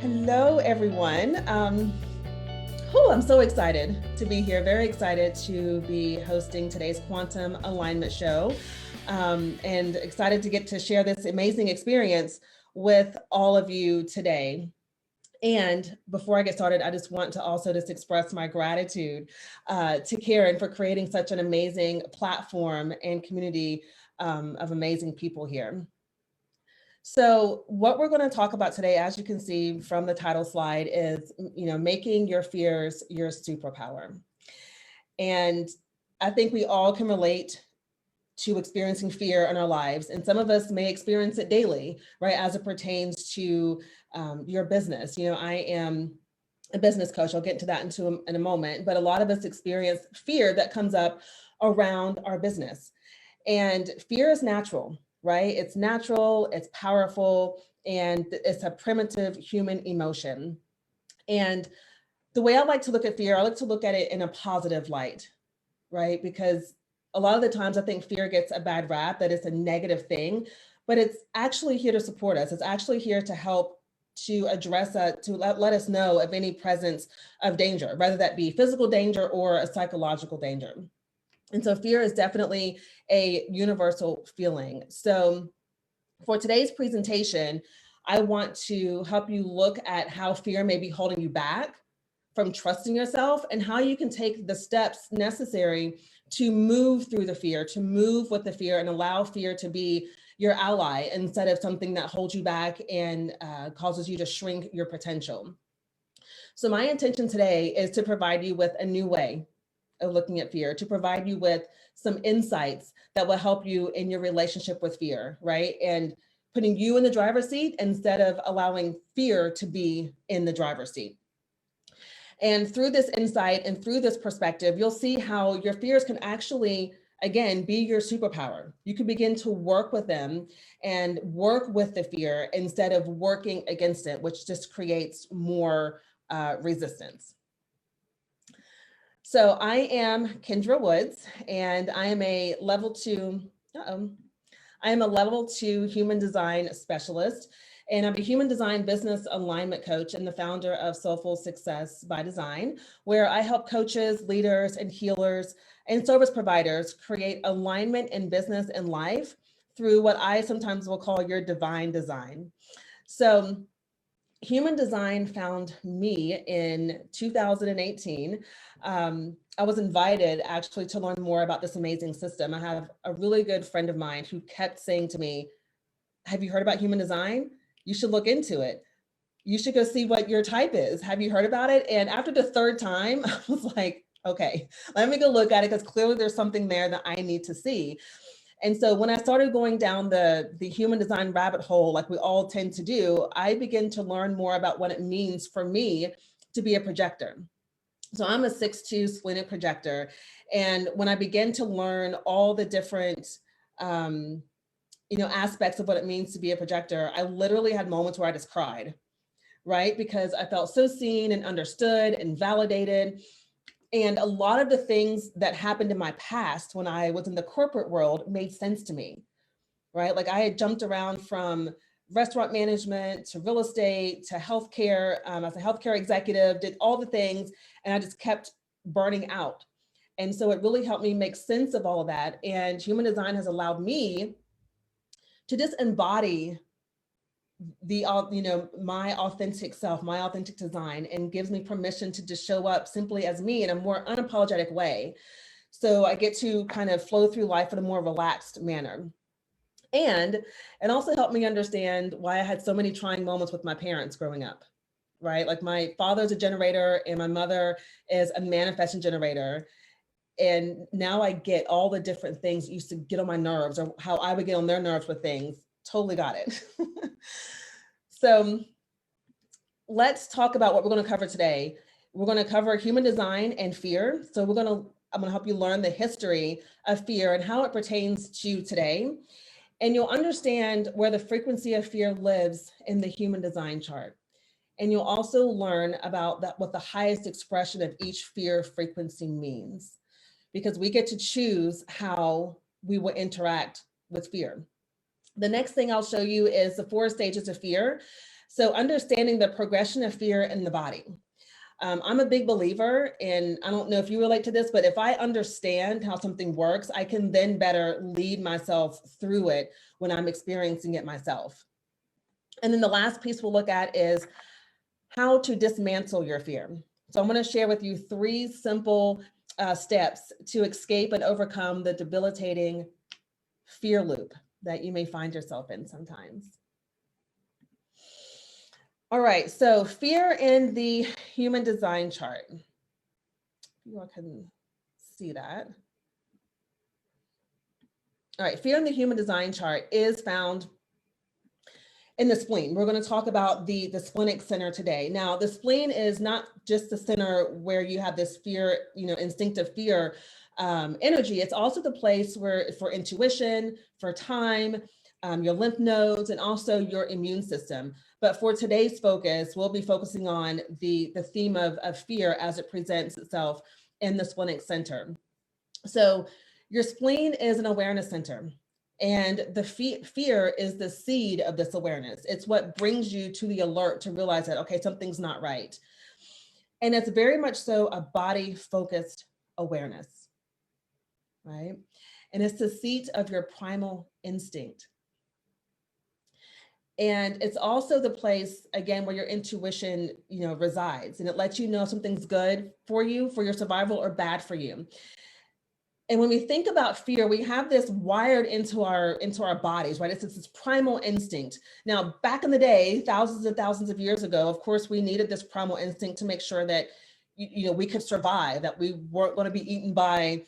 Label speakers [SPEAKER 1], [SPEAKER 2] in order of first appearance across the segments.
[SPEAKER 1] Hello, everyone. I'm so excited to be here. Very excited to be hosting today's Quantum Alignment Show, and excited to get to share this amazing experience with all of you today. And before I get started, I just want to also just express my gratitude to Karen for creating such an amazing platform and community of amazing people here. So what we're going to talk about today, as you can see from the title slide, is making your fears your superpower. And I think we all can relate to experiencing fear in our lives, and some of us may experience it daily, right? As it pertains to your business. I am a business coach. I'll get into that in a moment. But a lot of us experience fear that comes up around our business, and fear is natural, right? It's natural, it's powerful, and it's a primitive human emotion. And the way I like to look at fear, I like to look at it in a positive light, right? Because a lot of the times I think fear gets a bad rap, that it's a negative thing, but it's actually here to support us. It's actually here to help to address to let us know of any presence of danger, whether that be physical danger or a psychological danger. And so fear is definitely a universal feeling. So for today's presentation, I want to help you look at how fear may be holding you back from trusting yourself, and how you can take the steps necessary to move through the fear, to move with the fear and allow fear to be your ally instead of something that holds you back and causes you to shrink your potential. So my intention today is to provide you with a new way of looking at fear, to provide you with some insights that will help you in your relationship with fear, right? And putting you in the driver's seat instead of allowing fear to be in the driver's seat. And through this insight and through this perspective, you'll see how your fears can actually, again, be your superpower. You can begin to work with them and work with the fear instead of working against it, which just creates more resistance. So I am Kendra Woods, and I am a level two human design specialist, and I'm a human design business alignment coach and the founder of Soulful Success by Design, where I help coaches, leaders, and healers and service providers create alignment in business and life through what I sometimes will call your divine design. So human design found me in 2018. I was invited actually to learn more about this amazing system. I have a really good friend of mine who kept saying to me, "Have you heard about human design? You should look into it. You should go see what your type is. Have you heard about it?" And after the third time, I was like, okay, let me go look at it, because clearly there's something there that I need to see. And so when I started going down the human design rabbit hole, like we all tend to do, I began to learn more about what it means for me to be a projector. So I'm a 6'2" splenic projector. And when I began to learn all the different aspects of what it means to be a projector, I literally had moments where I just cried, right? Because I felt so seen and understood and validated. And a lot of the things that happened in my past when I was in the corporate world made sense to me, right? Like I had jumped around from restaurant management to real estate to healthcare, as a healthcare executive, did all the things, and I just kept burning out. And so it really helped me make sense of all of that. And human design has allowed me to just embody my authentic self, my authentic design, and gives me permission to just show up simply as me in a more unapologetic way. So I get to kind of flow through life in a more relaxed manner. And it also helped me understand why I had so many trying moments with my parents growing up, right? Like my father's a generator and my mother is a manifesting generator. And now I get all the different things that used to get on my nerves, or how I would get on their nerves with things. Totally got it. So let's talk about what we're going to cover today. We're going to cover human design and fear. So I'm going to help you learn the history of fear and how it pertains to today. And you'll understand where the frequency of fear lives in the human design chart. And you'll also learn about what the highest expression of each fear frequency means, because we get to choose how we will interact with fear. The next thing I'll show you is the 4 stages of fear. So understanding the progression of fear in the body. I'm a big believer in, I don't know if you relate to this, but if I understand how something works, I can then better lead myself through it when I'm experiencing it myself. And then the last piece we'll look at is how to dismantle your fear. So I'm going to share with you 3 simple steps to escape and overcome the debilitating fear loop that you may find yourself in sometimes. All right, so fear in the human design chart. You all can see that. All right, fear in the human design chart is found in the spleen. We're going to talk about the splenic center today. Now, the spleen is not just the center where you have this fear, instinctive fear energy. It's also the place where for intuition, for time, your lymph nodes, and also your immune system. But for today's focus, we'll be focusing on the theme of fear as it presents itself in the splenic center. So your spleen is an awareness center. And the fear is the seed of this awareness. It's what brings you to the alert to realize that, okay, something's not right. And it's very much so a body-focused awareness, right? And it's the seat of your primal instinct. And it's also the place, again, where your intuition, resides. And it lets you know if something's good for you, for your survival, or bad for you. And when we think about fear, we have this wired into our bodies, right? It's this primal instinct. Now, back in the day, thousands and thousands of years ago, of course, we needed this primal instinct to make sure that, we could survive, that we weren't going to be eaten by,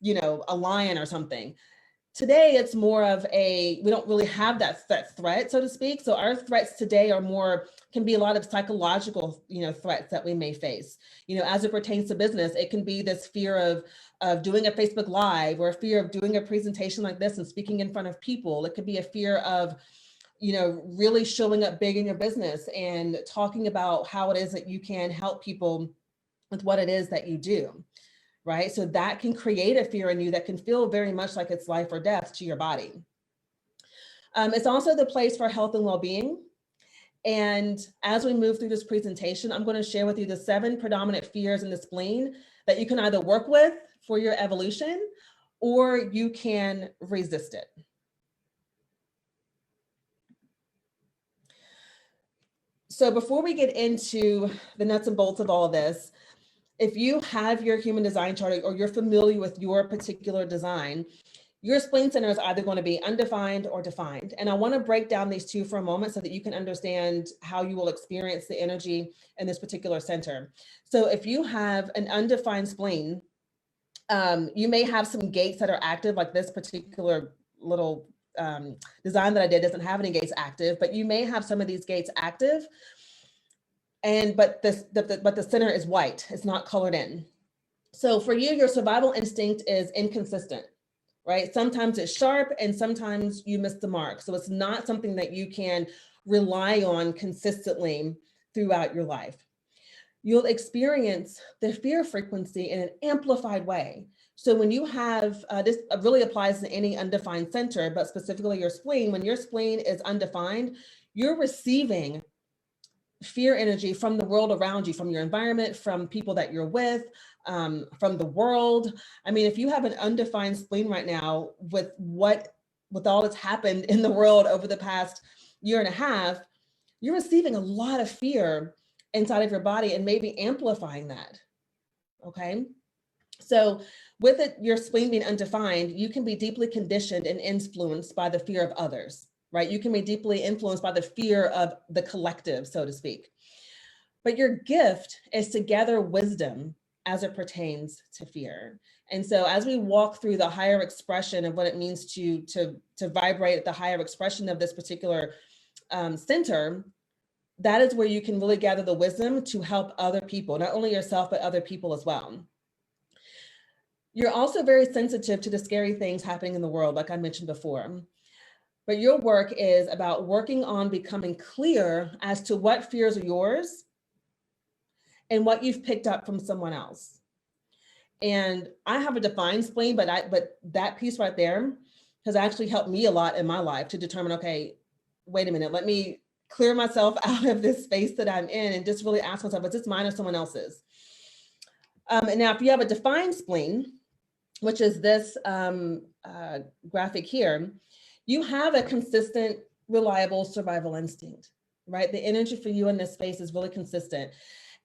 [SPEAKER 1] a lion or something. Today, it's more of we don't really have that threat, so to speak. So our threats today can be a lot of psychological, threats that we may face. As it pertains to business, it can be this fear of doing a Facebook Live, or a fear of doing a presentation like this and speaking in front of people. It could be a fear of, really showing up big in your business and talking about how it is that you can help people with what it is that you do. Right? So that can create a fear in you that can feel very much like it's life or death to your body. It's also the place for health and well-being. And as we move through this presentation, I'm going to share with you the 7 predominant fears in the spleen that you can either work with for your evolution, or you can resist it. So before we get into the nuts and bolts of all of this, if you have your human design chart, or you're familiar with your particular design, your spleen center is either going to be undefined or defined. And I want to break down these 2 for a moment so that you can understand how you will experience the energy in this particular center. So if you have an undefined spleen, you may have some gates that are active, like this particular little design that I did doesn't have any gates active, but you may have some of these gates active. But the center is white, it's not colored in. So for you, your survival instinct is inconsistent, right? Sometimes it's sharp and sometimes you miss the mark. So it's not something that you can rely on consistently throughout your life. You'll experience the fear frequency in an amplified way. So when you have, this really applies to any undefined center, but specifically your spleen, when your spleen is undefined, you're receiving fear energy from the world around you, from your environment, from people that you're with, from the world. I mean, if you have an undefined spleen right now with all that's happened in the world over the past year and a half, you're receiving a lot of fear inside of your body and maybe amplifying that, okay? So with your spleen being undefined, you can be deeply conditioned and influenced by the fear of others. Right? You can be deeply influenced by the fear of the collective, so to speak. But your gift is to gather wisdom as it pertains to fear. And so as we walk through the higher expression of what it means to vibrate at the higher expression of this particular center, that is where you can really gather the wisdom to help other people, not only yourself, but other people as well. You're also very sensitive to the scary things happening in the world, like I mentioned before. But your work is about working on becoming clear as to what fears are yours and what you've picked up from someone else. And I have a defined spleen, but that piece right there has actually helped me a lot in my life to determine, okay, wait a minute, let me clear myself out of this space that I'm in and just really ask myself, is this mine or someone else's? And now if you have a defined spleen, which is this graphic here, you have a consistent, reliable survival instinct, right? The energy for you in this space is really consistent.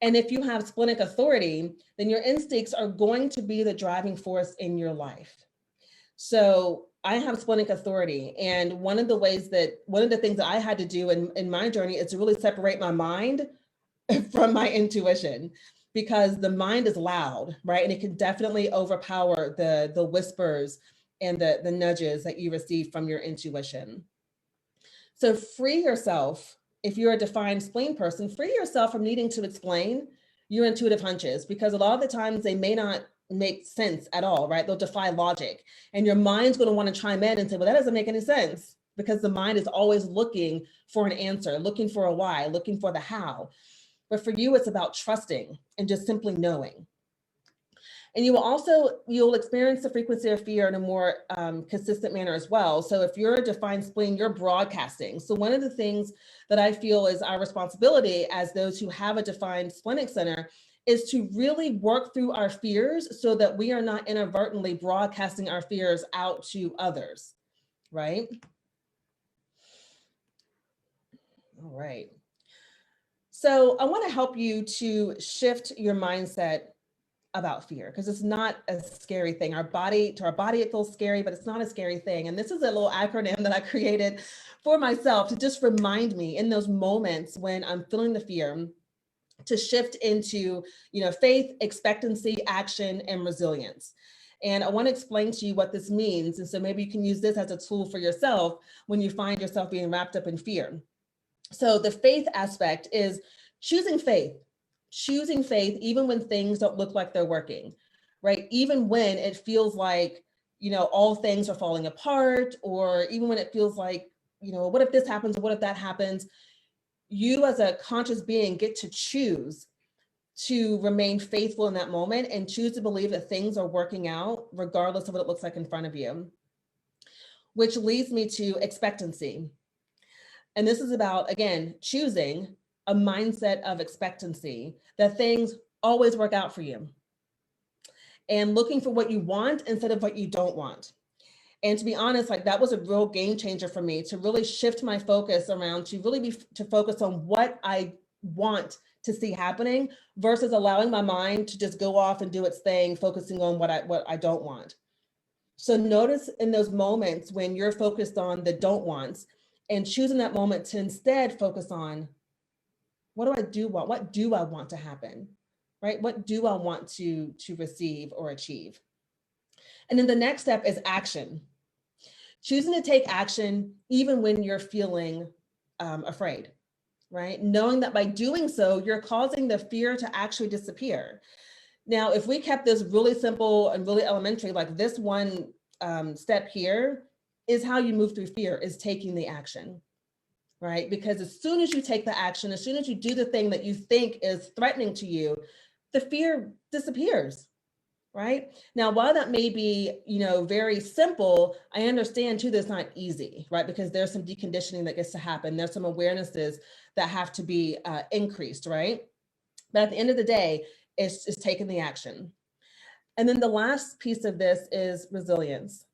[SPEAKER 1] And if you have splenic authority, then your instincts are going to be the driving force in your life. So I have splenic authority. And one of the things that I had to do in my journey is to really separate my mind from my intuition, because the mind is loud, right? And it can definitely overpower the whispers and the nudges that you receive from your intuition. So free yourself. If you're a defined spleen person, free yourself from needing to explain your intuitive hunches, because a lot of the times they may not make sense at all, right? They'll defy logic. And your mind's going to want to chime in and say, well, that doesn't make any sense, because the mind is always looking for an answer, looking for a why, looking for the how. But for you, it's about trusting and just simply knowing. And you'll experience the frequency of fear in a more consistent manner as well. So if you're a defined spleen, you're broadcasting. So one of the things that I feel is our responsibility as those who have a defined splenic center is to really work through our fears so that we are not inadvertently broadcasting our fears out to others, right? All right. So I want to help you to shift your mindset about fear, because it's not a scary thing. To our body, it feels scary, but it's not a scary thing. And this is a little acronym that I created for myself to just remind me in those moments when I'm feeling the fear to shift into, faith, expectancy, action, and resilience. And I want to explain to you what this means. And so maybe you can use this as a tool for yourself when you find yourself being wrapped up in fear. So the faith aspect is choosing faith even when things don't look like they're working, right? Even when it feels like, all things are falling apart, or even when it feels like, what if this happens? Or what if that happens? You as a conscious being get to choose to remain faithful in that moment and choose to believe that things are working out regardless of what it looks like in front of you, which leads me to expectancy. And this is about, again, choosing a mindset of expectancy, that things always work out for you, and looking for what you want instead of what you don't want. And to be honest, that was a real game changer for me, to really shift my focus around, to focus on what I want to see happening versus allowing my mind to just go off and do its thing, focusing on what I don't want. So notice in those moments when you're focused on the don't wants, and choosing that moment to instead focus on, what do I want to happen, right? What do I want to receive or achieve? And then the next step is action. Choosing to take action even when you're feeling afraid, right? Knowing that by doing so, you're causing the fear to actually disappear. Now, if we kept this really simple and really elementary, like this one step here is how you move through fear, is taking the action, right? Because as soon as you take the action, as soon as you do the thing that you think is threatening to you, the fear disappears, right? Now, while that may be, very simple, I understand too, that's not easy, right? Because there's some deconditioning that gets to happen. There's some awarenesses that have to be increased, right? But at the end of the day, it's taking the action. And then the last piece of this is resilience.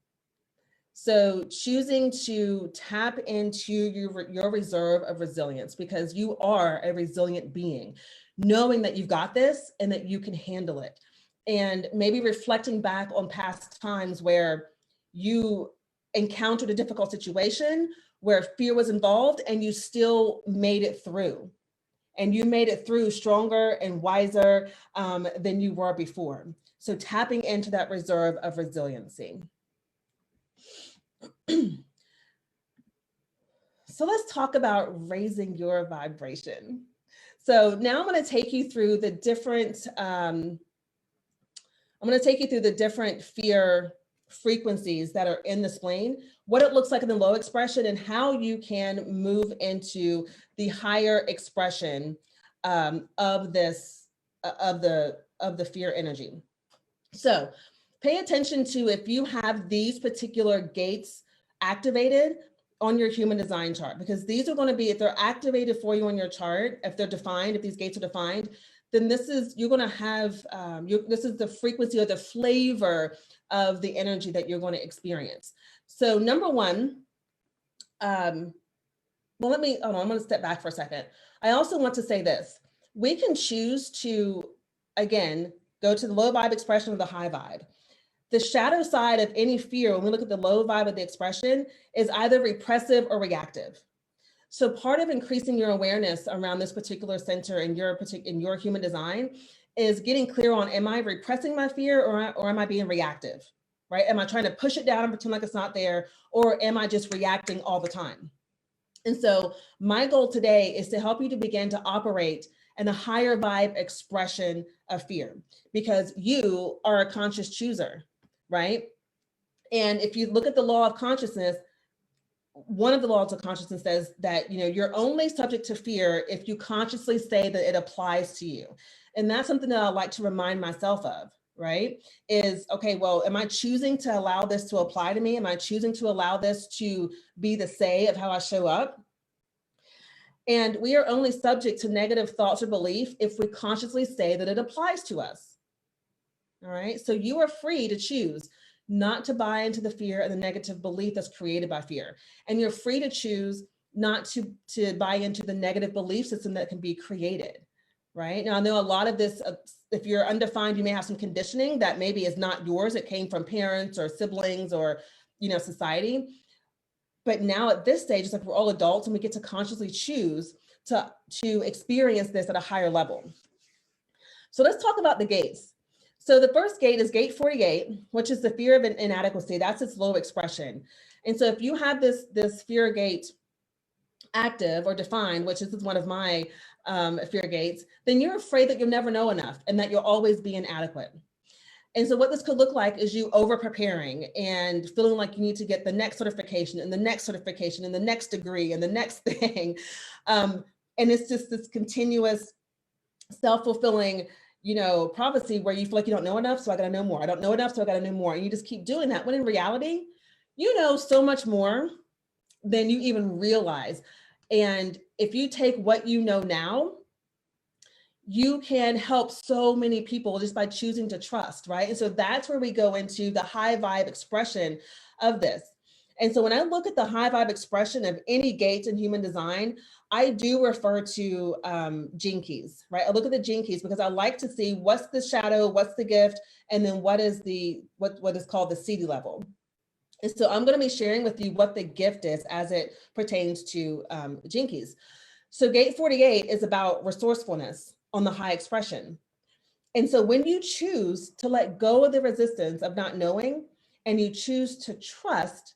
[SPEAKER 1] So choosing to tap into your reserve of resilience, because you are a resilient being, knowing that you've got this and that you can handle it. And maybe reflecting back on past times where you encountered a difficult situation where fear was involved and you still made it through. And you made it through stronger and wiser than you were before. So tapping into that reserve of resiliency. So let's talk about raising your vibration. So now I'm going to take you through the different, fear frequencies that are in the spleen, what it looks like in the low expression, and how you can move into the higher expression of the fear energy. So pay attention to if you have these particular gates activated on your human design chart, because these are going to be, if they're activated for you on your chart, if they're defined, if these gates are defined, then this is, you're going to have, this is the frequency or the flavor of the energy that you're going to experience. So number one, well, let me, hold on, I'm going to step back for a second. I also want to say this. We can choose to, again, go to the low vibe expression or the high vibe. The shadow side of any fear, when we look at the low vibe of the expression, is either repressive or reactive. So part of increasing your awareness around this particular center in your human design is getting clear on, am I repressing my fear or am I being reactive, right? Am I trying to push it down and pretend like it's not there, or am I just reacting all the time? And so my goal today is to help you to begin to operate in a higher vibe expression of fear, because you are a conscious chooser, right? And if you look at the law of consciousness, one of the laws of consciousness says that, you know, you're only subject to fear if you consciously say that it applies to you. And that's something that I like to remind myself of, right? Is, okay, well, am I choosing to allow this to apply to me? Am I choosing to allow this to be the say of how I show up? And we are only subject to negative thoughts or belief if we consciously say that it applies to us. All right, so you are free to choose not to buy into the fear and the negative belief that's created by fear. And you're free to choose not to buy into the negative belief system that can be created, right? Now, I know a lot of this, if you're undefined, you may have some conditioning that maybe is not yours. It came from parents or siblings or, you know, society. But now at this stage, it's like we're all adults and we get to consciously choose to experience this at a higher level. So let's talk about the gates. So the first gate is gate 48, which is the fear of inadequacy. That's its low expression. And so if you have this fear gate active or defined, which is one of my fear gates, then you're afraid that you'll never know enough and that you'll always be inadequate. And so what this could look like is you over preparing and feeling like you need to get the next certification and the next certification and the next degree and the next thing. And it's just this continuous self-fulfilling, you know, prophecy where you feel like you don't know enough, so I gotta know more. I don't know enough, so I gotta know more. And you just keep doing that, when in reality, you know so much more than you even realize. And if you take what you know now, you can help so many people just by choosing to trust, right? And so that's where we go into the high vibe expression of this. And so when I look at the high vibe expression of any gates in human design, I do refer to gene keys, right? I look at the gene keys because I like to see what's the shadow, what's the gift, and then what is what is called the CD level. And so I'm going to be sharing with you what the gift is as it pertains to gene keys. So gate 48 is about resourcefulness on the high expression. And so when you choose to let go of the resistance of not knowing and you choose to trust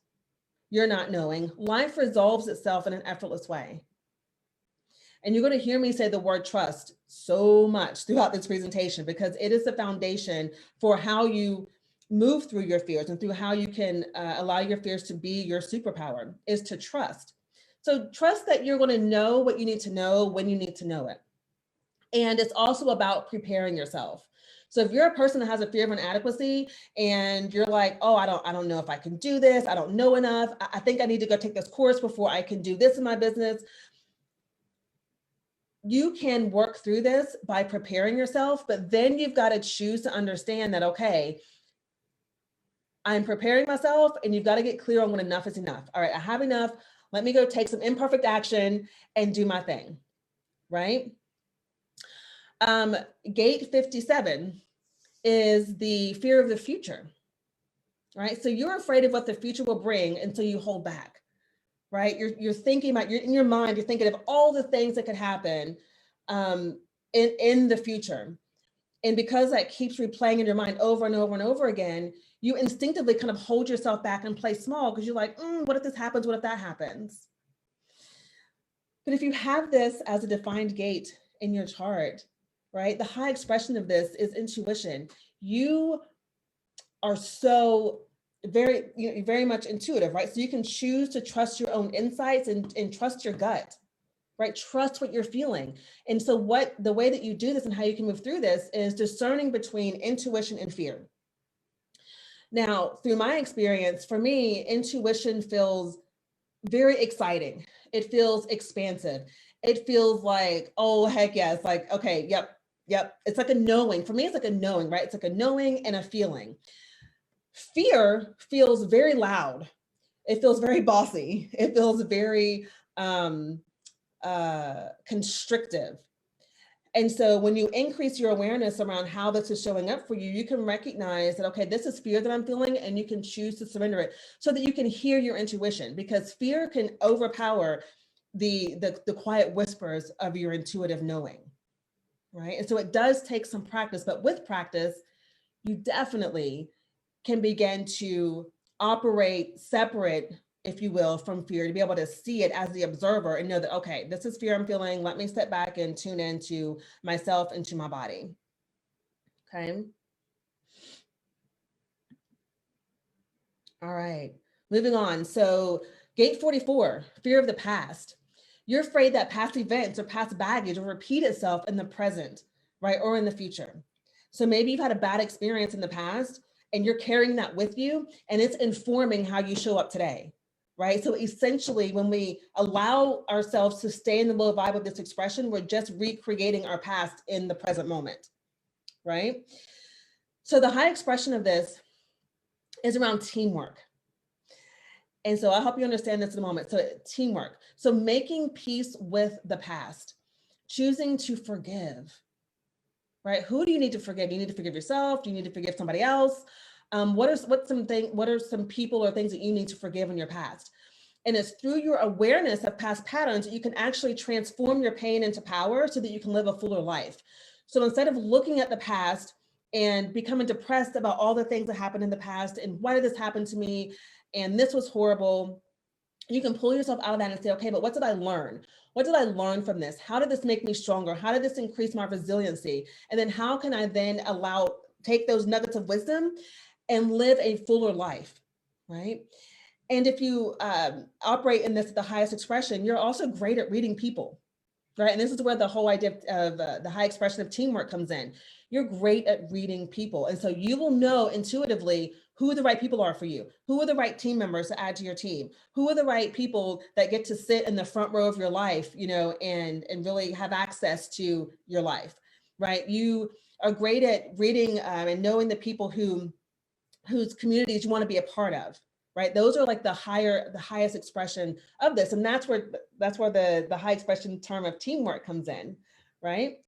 [SPEAKER 1] your not knowing, life resolves itself in an effortless way. And you're going to hear me say the word trust so much throughout this presentation because it is the foundation for how you move through your fears and through how you can allow your fears to be your superpower, is to trust. So trust that you're going to know what you need to know when you need to know it. And it's also about preparing yourself. So if you're a person that has a fear of inadequacy and you're like, oh, I don't know if I can do this. I don't know enough. I think I need to go take this course before I can do this in my business. You can work through this by preparing yourself, but then you've got to choose to understand that, okay, I'm preparing myself and you've got to get clear on when enough is enough. All right, I have enough. Let me go take some imperfect action and do my thing, right? Gate 57 is the fear of the future, right? So you're afraid of what the future will bring until you hold back, right? You're thinking about, you're in your mind, you're thinking of all the things that could happen in the future. And because that keeps replaying in your mind over and over and over again, you instinctively kind of hold yourself back and play small because you're like, what if this happens? What if that happens? But if you have this as a defined gate in your chart, right? The high expression of this is intuition. You are so very much intuitive, right? So you can choose to trust your own insights and trust your gut, right? Trust what you're feeling. And so the way that you do this and how you can move through this is discerning between intuition and fear. Now, through my experience, for me, intuition feels very exciting. It feels expansive. It feels like, oh, heck yes. Like, okay, yep, yep. It's like a knowing. For me, it's like a knowing, right? It's like a knowing and a feeling. Fear feels very loud. It feels very bossy. It feels very um, constrictive. And so when you increase your awareness around how this is showing up for you, you can recognize that, okay, this is fear that I'm feeling, and you can choose to surrender it so that you can hear your intuition, because fear can overpower the quiet whispers of your intuitive knowing, right? And so it does take some practice, but with practice, you definitely can begin to operate separate, if you will, from fear, to be able to see it as the observer and know that, okay, this is fear I'm feeling. Let me step back and tune into myself and to my body. Okay. All right. Moving on. So, gate 44, fear of the past. You're afraid that past events or past baggage will repeat itself in the present, right? Or in the future. So maybe you've had a bad experience in the past and you're carrying that with you, and it's informing how you show up today, right? So essentially, when we allow ourselves to stay in the low vibe of this expression, we're just recreating our past in the present moment, right? So the high expression of this is around teamwork. And so I'll help you understand this in a moment. So teamwork. So making peace with the past, choosing to forgive, right? Who do you need to forgive? You need to forgive yourself. Do you need to forgive somebody else? What are some people or things that you need to forgive in your past? And it's through your awareness of past patterns that you can actually transform your pain into power so that you can live a fuller life. So instead of looking at the past and becoming depressed about all the things that happened in the past and why did this happen to me? And this was horrible. You can pull yourself out of that and say, okay, but what did I learn? What did I learn from this? How did this make me stronger? How did this increase my resiliency? And then how can I then take those nuggets of wisdom and live a fuller life, right? And if you operate in this at the highest expression, you're also great at reading people, right? And this is where the whole idea of the high expression of teamwork comes in. You're great at reading people. And so you will know intuitively who the right people are for you, who are the right team members to add to your team, who are the right people that get to sit in the front row of your life, and really have access to your life, right? You are great at reading and knowing the people whose communities you want to be a part of, right? Those are like the highest expression of this. And that's where the high expression term of teamwork comes in, right?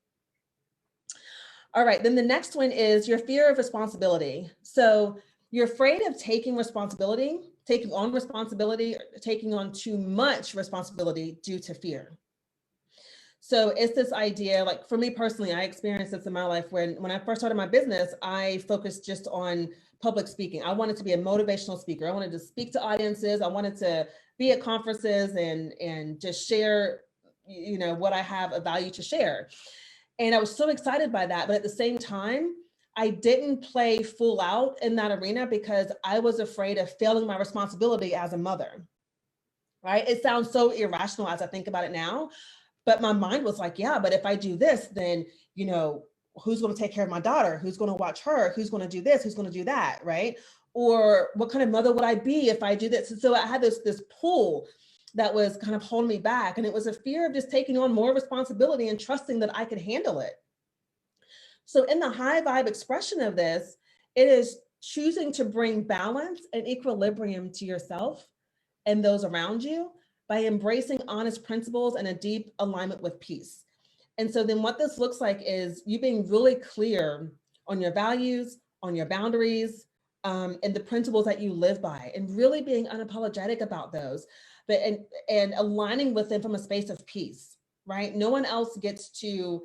[SPEAKER 1] All right, then the next one is your fear of responsibility. So you're afraid of taking responsibility, taking on responsibility, or taking on too much responsibility due to fear. So it's this idea, like for me personally, I experienced this in my life when I first started my business, I focused just on public speaking. I wanted to be a motivational speaker. I wanted to speak to audiences. I wanted to be at conferences and just share, what I have a value to share. And I was so excited by that. But at the same time, I didn't play full out in that arena because I was afraid of failing my responsibility as a mother, right? It sounds so irrational as I think about it now, but my mind was like, yeah, but if I do this, then, who's going to take care of my daughter? Who's going to watch her? Who's going to do this? Who's going to do that? Right? Or what kind of mother would I be if I do this? And so I had this pull that was kind of holding me back. And it was a fear of just taking on more responsibility and trusting that I could handle it. So in the high vibe expression of this, it is choosing to bring balance and equilibrium to yourself and those around you by embracing honest principles and a deep alignment with peace. And so then what this looks like is you being really clear on your values, on your boundaries, and the principles that you live by, and really being unapologetic about those, but and aligning with them from a space of peace, right? No one else gets to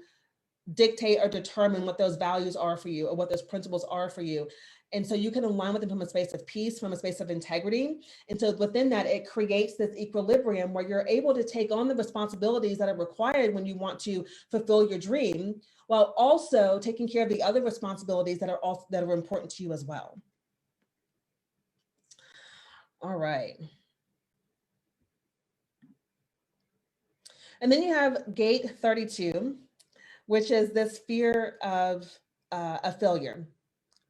[SPEAKER 1] dictate or determine what those values are for you or what those principles are for you. And so you can align with them from a space of peace, from a space of integrity. And so within that, it creates this equilibrium where you're able to take on the responsibilities that are required when you want to fulfill your dream, while also taking care of the other responsibilities that are important to you as well. All right. And then you have gate 32, which is this fear of a failure,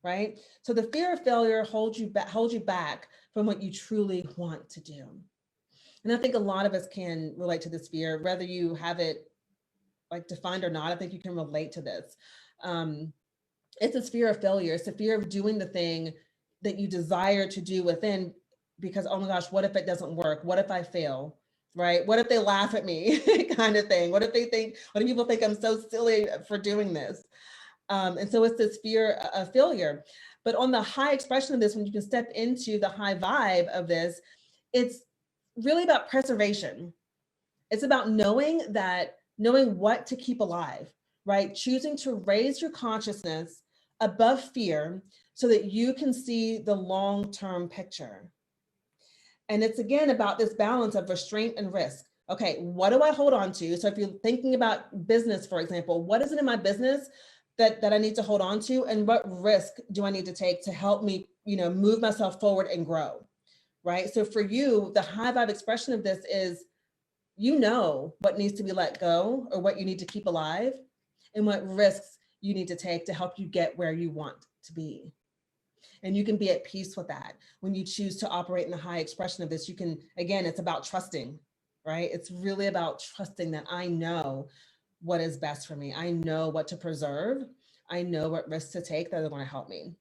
[SPEAKER 1] right? So the fear of failure holds you back from what you truly want to do. And I think a lot of us can relate to this fear, whether you have it like defined or not. I think you can relate to this. It's this fear of failure. It's the fear of doing the thing that you desire to do within, because, oh my gosh, what if it doesn't work? What if I fail? Right? What if they laugh at me? Kind of thing. What if people think I'm so silly for doing this? And so it's this fear of failure. But on the high expression of this, when you can step into the high vibe of this, it's really about preservation. It's about knowing what to keep alive, right? Choosing to raise your consciousness above fear so that you can see the long-term picture. And it's again about this balance of restraint and risk. Okay, what do I hold on to? So if you're thinking about business, for example, what is it in my business that I need to hold on to? And what risk do I need to take to help me, move myself forward and grow, right? So for you, the high vibe expression of this is, what needs to be let go or what you need to keep alive, and what risks you need to take to help you get where you want to be. And you can be at peace with that. When you choose to operate in the high expression of this, you can, again, it's about trusting, right? It's really about trusting that I know what is best for me. I know what to preserve. I know what risks to take that are going to help me.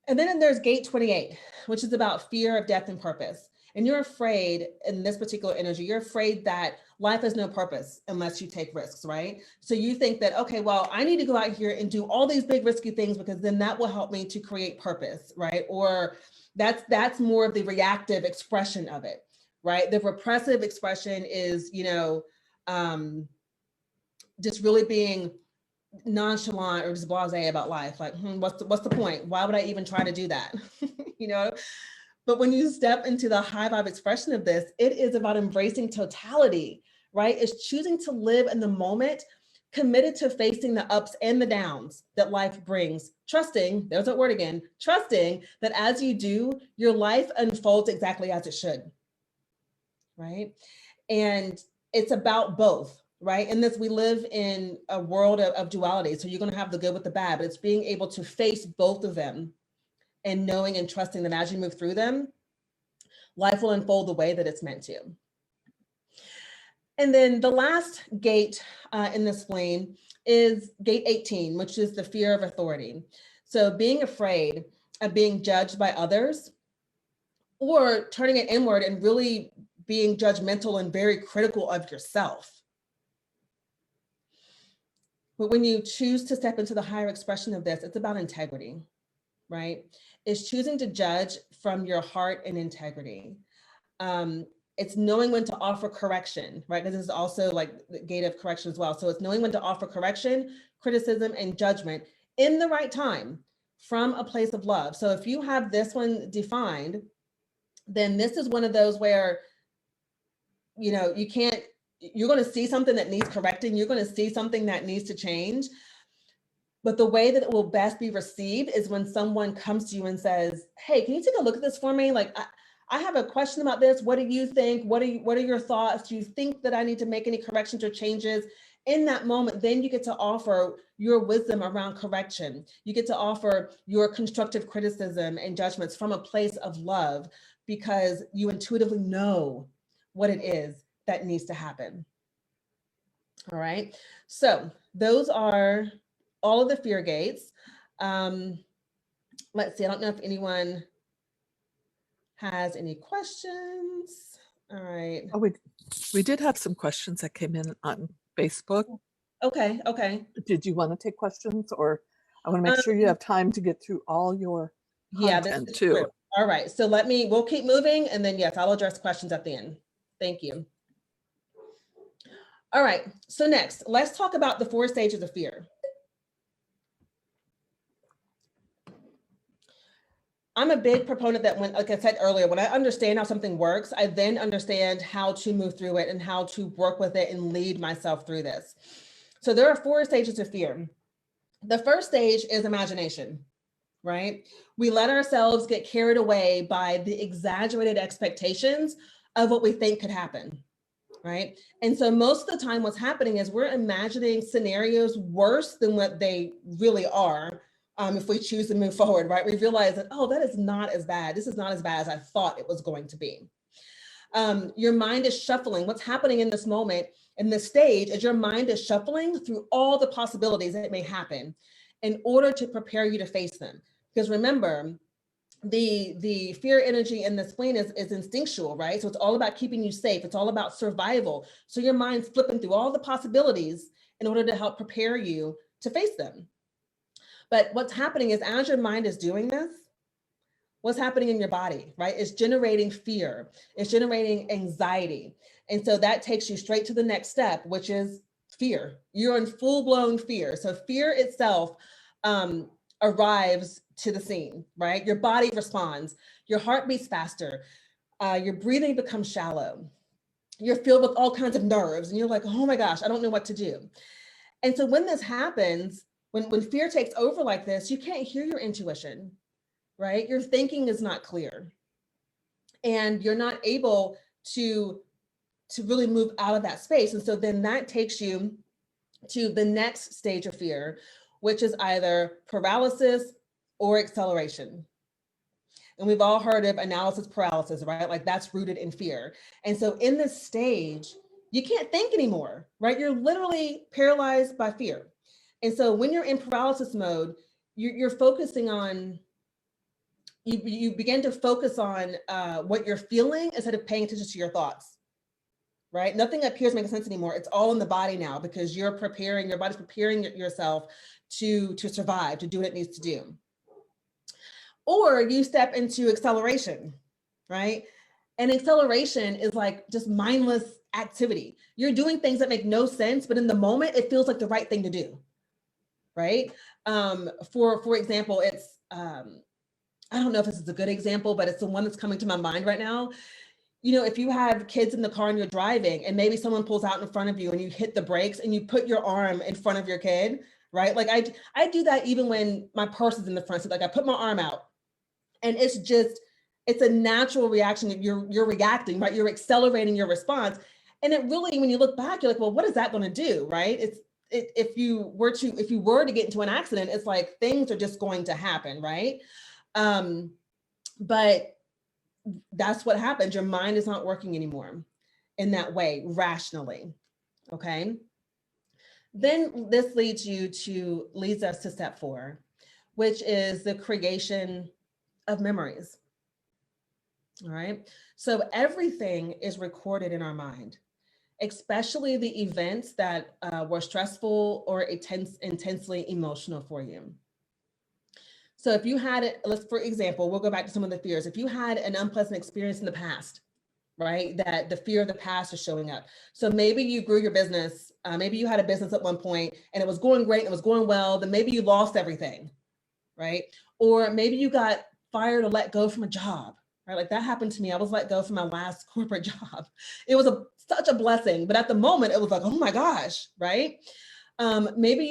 [SPEAKER 1] And then there's gate 28, which is about fear of death and purpose. And you're afraid in this particular energy, you're afraid that life has no purpose unless you take risks, right? So you think that, okay, well, I need to go out here and do all these big risky things because then that will help me to create purpose, right? Or that's more of the reactive expression of it, right? The repressive expression is, just really being nonchalant or just blasé about life. Like, what's the point? Why would I even try to do that? But when you step into the high vibe expression of this, it is about embracing totality, right? It's choosing to live in the moment, committed to facing the ups and the downs that life brings, trusting, there's that word again, trusting that as you do, your life unfolds exactly as it should, right? And it's about both, right? In this, we live in a world of duality. So you're going to have the good with the bad, but it's being able to face both of them and knowing and trusting that as you move through them, life will unfold the way that it's meant to. And then the last gate in this flame is gate 18, which is the fear of authority. So being afraid of being judged by others, or turning it inward and really being judgmental and very critical of yourself. But when you choose to step into the higher expression of this, it's about integrity, right? It's choosing to judge from your heart and integrity. It's knowing when to offer correction, right? Because this is also like the gate of correction as well. So it's knowing when to offer correction, criticism, and judgment in the right time from a place of love. So if you have this one defined, then this is one of those where, you can't, you're going to see something that needs correcting. You're going to see something that needs to change. But the way that it will best be received is when someone comes to you and says, hey, can you take a look at this for me? Like, I have a question about this. What do you think? What are your thoughts? Do you think that I need to make any corrections or changes? In that moment, then you get to offer your wisdom around correction. You get to offer your constructive criticism and judgments from a place of love, because you intuitively know what it is that needs to happen. All right. So those are all of the fear gates. Let's see. I don't know if anyone has any questions. All right.
[SPEAKER 2] Oh, we did have some questions that came in on Facebook.
[SPEAKER 1] Okay.
[SPEAKER 2] Did you want to take questions, or I want to make sure you have time to get through all your content too?
[SPEAKER 1] True. All right. So we'll keep moving, and then yes, I'll address questions at the end. Thank you. All right. So next, let's talk about the 4 stages of fear. I'm a big proponent that like I said earlier, when I understand how something works, I then understand how to move through it and how to work with it and lead myself through this. So there are 4 stages of fear. The first stage is imagination, right? We let ourselves get carried away by the exaggerated expectations of what we think could happen, right? And so most of the time what's happening is we're imagining scenarios worse than what they really are. If we choose to move forward, right? We realize that, oh, that is not as bad. This is not as bad as I thought it was going to be. Your mind is shuffling. What's happening in this moment, in this stage, is your mind is shuffling through all the possibilities that may happen in order to prepare you to face them. Because remember, the fear energy in the spleen is instinctual, right? So it's all about keeping you safe. It's all about survival. So your mind's flipping through all the possibilities in order to help prepare you to face them. But what's happening is, as your mind is doing this, what's happening in your body, right? It's generating fear. It's generating anxiety. And so that takes you straight to the next step, which is fear. You're in full-blown fear. So fear itself arrives to the scene, right? Your body responds, your heart beats faster, your breathing becomes shallow. You're filled with all kinds of nerves and you're like, oh my gosh, I don't know what to do. And so when this happens, when fear takes over like this, you can't hear your intuition, right? Your thinking is not clear and you're not able to really move out of that space. And so then that takes you to the next stage of fear, which is either paralysis or acceleration. And we've all heard of analysis paralysis, right? Like that's rooted in fear. And so in this stage, you can't think anymore, right? You're literally paralyzed by fear. And so when you're in paralysis mode, you're focusing on, you begin to focus on what you're feeling instead of paying attention to your thoughts, right? Nothing appears making sense anymore. It's all in the body now because you're preparing, your body's preparing yourself to survive, to do what it needs to do. Or you step into acceleration, right? And acceleration is like just mindless activity. You're doing things that make no sense, but in the moment, it feels like the right thing to do, right? For example, it's, I don't know if this is a good example, but it's the one that's coming to my mind right now. You know, if you have kids in the car and you're driving and maybe someone pulls out in front of you and you hit the brakes and you put your arm in front of your kid, right? Like I do that even when my purse is in the front seat, like I put my arm out and it's a natural reaction that you're reacting, right? You're accelerating your response. And it really, when you look back, you're like, well, what is that going to do, right? If you were to get into an accident, it's like things are just going to happen, right? But that's what happens. Your mind is not working anymore in that way, rationally, okay? Then this leads us to step 4, which is the creation of memories, all right? So everything is recorded in our mind, especially the events that were stressful or intensely emotional for you. So if you had it, for example, we'll go back to some of the fears. If you had an unpleasant experience in the past, right, that the fear of the past is showing up. So maybe you grew your business, maybe you had a business at one point and it was going great, it was going well, then maybe you lost everything, right? Or maybe you got fired or let go from a job, right? Like that happened to me. I was let go from my last corporate job. It was such a blessing, but at the moment it was like, oh my gosh, right? Maybe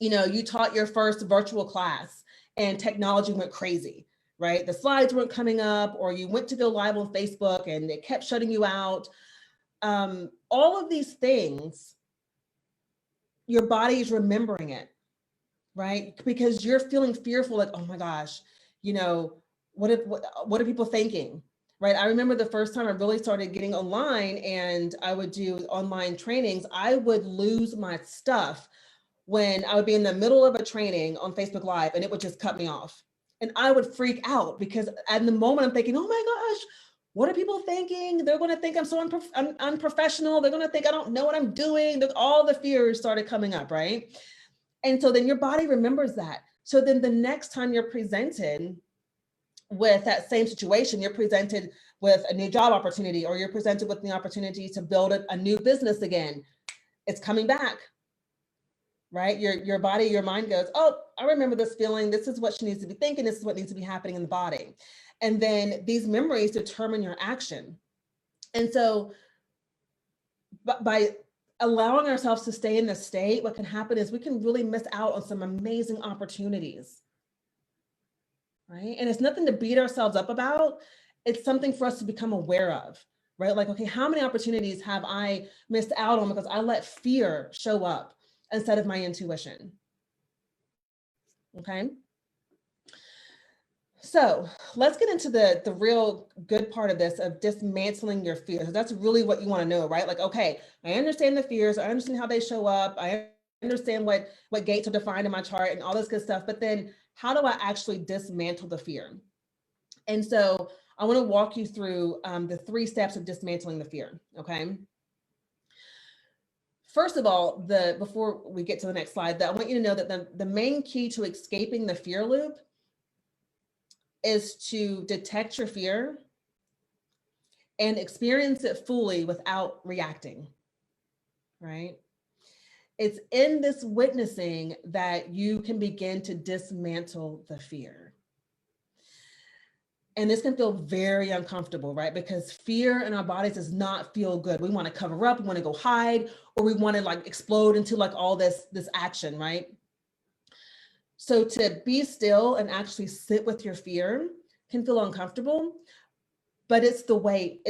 [SPEAKER 1] you taught your first virtual class and technology went crazy, right? The slides weren't coming up, or you went to go live on Facebook and it kept shutting you out. All of these things, your body is remembering it, right? Because you're feeling fearful, like, oh my gosh, what are people thinking, right? I remember the first time I really started getting online and I would do online trainings, I would lose my stuff when I would be in the middle of a training on Facebook Live and it would just cut me off. And I would freak out because at the moment I'm thinking, oh my gosh, what are people thinking? They're going to think I'm so unprofessional. They're going to think I don't know what I'm doing. All the fears started coming up, right? And so then your body remembers that. So then the next time you're presented with that same situation, you're presented with a new job opportunity, or you're presented with the opportunity to build a new business again, it's coming back. Right? Your body, your mind goes, oh, I remember this feeling. This is what she needs to be thinking. This is what needs to be happening in the body. And then these memories determine your action. And so by allowing ourselves to stay in this state, what can happen is we can really miss out on some amazing opportunities. Right? And it's nothing to beat ourselves up about. It's something for us to become aware of, right? Like, okay, how many opportunities have I missed out on because I let fear show up instead of my intuition? Okay. So let's get into the real good part of this, of dismantling your fears. That's really what you want to know, right? Like, okay, I understand the fears. I understand how they show up. I understand what gates are defined in my chart and all this good stuff. But then how do I actually dismantle the fear? And so I want to walk you through the 3 steps of dismantling the fear. Okay. First of all, before we get to the next slide, that I want you to know that the main key to escaping the fear loop is to detect your fear and experience it fully without reacting, right? It's in this witnessing that you can begin to dismantle the fear. And this can feel very uncomfortable, right? Because fear in our bodies does not feel good. We want to cover up, we want to go hide, or we want to like explode into like all this action, right? So to be still and actually sit with your fear can feel uncomfortable, but it's the way